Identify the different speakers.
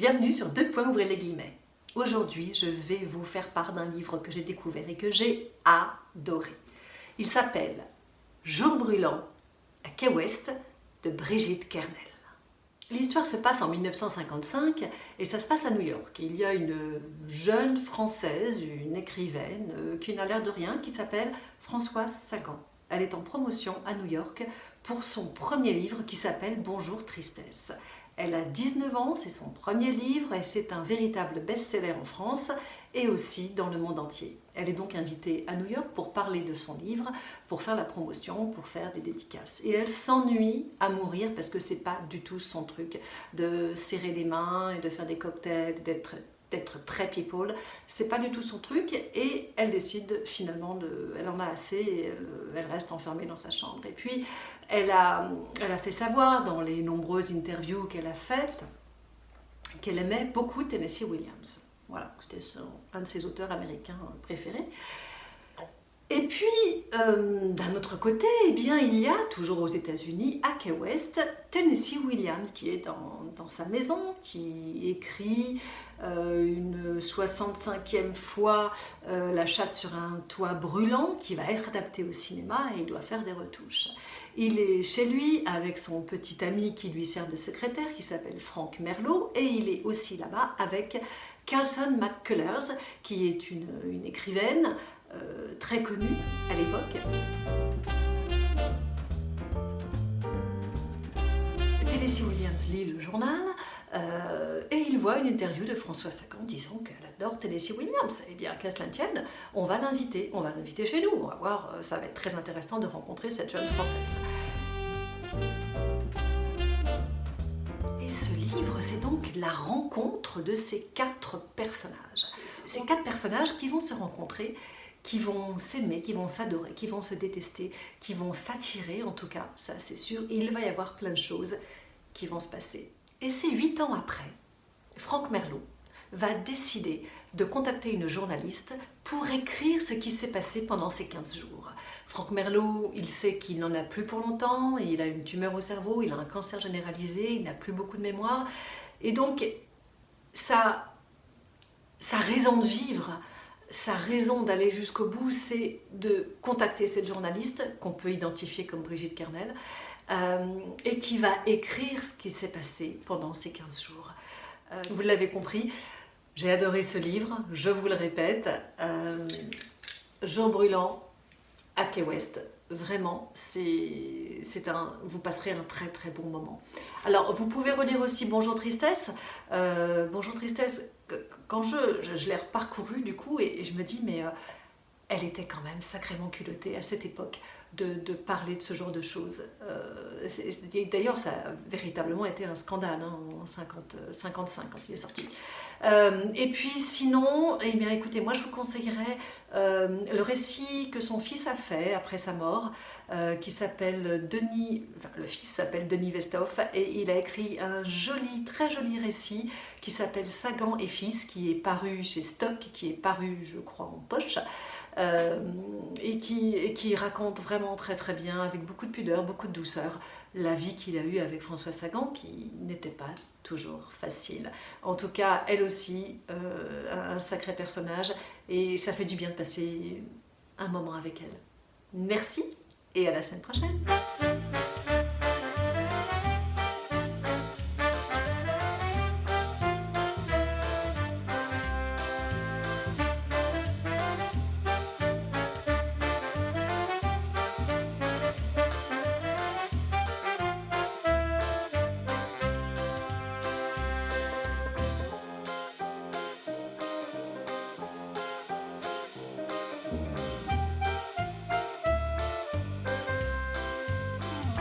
Speaker 1: bienvenue sur Deux points, ouvrez les guillemets. Aujourd'hui, je vais vous faire part d'un livre que j'ai découvert et que j'ai adoré. Il s'appelle Jour brûlant à Key West de Brigitte Kernel. L'histoire se passe en 1955 et ça se passe à New York. Il y a une jeune Française, une écrivaine, qui n'a l'air de rien, qui s'appelle Françoise Sagan. Elle est en promotion à New York pour son premier livre qui s'appelle Bonjour Tristesse. Elle a 19 ans, c'est son premier livre et c'est un véritable best-seller en France et aussi dans le monde entier. Elle est donc invitée à New York pour parler de son livre, pour faire la promotion, pour faire des dédicaces. Et elle s'ennuie à mourir parce que c'est pas du tout son truc de serrer les mains et de faire des cocktails, d'être très people, c'est pas du tout son truc et elle décide finalement elle en a assez et elle reste enfermée dans sa chambre. Et puis elle a fait savoir dans les nombreuses interviews qu'elle a faites qu'elle aimait beaucoup Tennessee Williams. Voilà, c'était un de ses auteurs américains préférés. Et puis, d'un autre côté, eh bien, il y a, toujours aux États-Unis, à Key West, Tennessee Williams, qui est dans sa maison, qui écrit une 65e fois La chatte sur un toit brûlant, qui va être adapté au cinéma et il doit faire des retouches. Il est chez lui avec son petit ami qui lui sert de secrétaire, qui s'appelle Frank Merlot, et il est aussi là-bas avec Carlson McCullers, qui est une écrivaine, très connue à l'époque. Tennessee Williams lit le journal et il voit une interview de Françoise Sagan disant qu'elle adore Tennessee Williams. Eh bien, qu'à cela ne tienne, on va l'inviter chez nous. On va voir, ça va être très intéressant de rencontrer cette jeune Française. Et ce livre, c'est donc la rencontre de ces 4 personnages. Ces 4 personnages qui vont se rencontrer, qui vont s'aimer, qui vont s'adorer, qui vont se détester, qui vont s'attirer en tout cas, ça c'est sûr. Et il va y avoir plein de choses qui vont se passer. Et c'est 8 ans après, Frank Merlot va décider de contacter une journaliste pour écrire ce qui s'est passé pendant ces 15 jours. Frank Merlot, il sait qu'il n'en a plus pour longtemps, il a une tumeur au cerveau, il a un cancer généralisé, il n'a plus beaucoup de mémoire. Et donc, sa raison de vivre, sa raison d'aller jusqu'au bout, c'est de contacter cette journaliste, qu'on peut identifier comme Brigitte Kernel, et qui va écrire ce qui s'est passé pendant ces 15 jours. Vous l'avez compris, j'ai adoré ce livre, je vous le répète, Jour brûlant à Key West. Vraiment, vous passerez un très très bon moment. Alors, vous pouvez relire aussi Bonjour Tristesse. Bonjour Tristesse, quand je l'ai parcouru du coup, et je me dis, mais elle était quand même sacrément culottée à cette époque de parler de ce genre de choses. D'ailleurs, ça a véritablement été un scandale hein, en 55 quand il est sorti. Et puis sinon, eh bien, écoutez, moi je vous conseillerais le récit que son fils a fait après sa mort, qui s'appelle le fils s'appelle Denis Westhoff, et il a écrit un très joli récit qui s'appelle Sagan et fils, qui est paru chez Stock, qui est paru, je crois, en poche, et qui raconte vraiment très très bien, avec beaucoup de pudeur, beaucoup de douceur, la vie qu'il a eue avec Françoise Sagan, qui n'était pas toujours facile. En tout cas, elle aussi, un sacré personnage, et ça fait du bien de passer un moment avec elle. Merci, et à la semaine prochaine.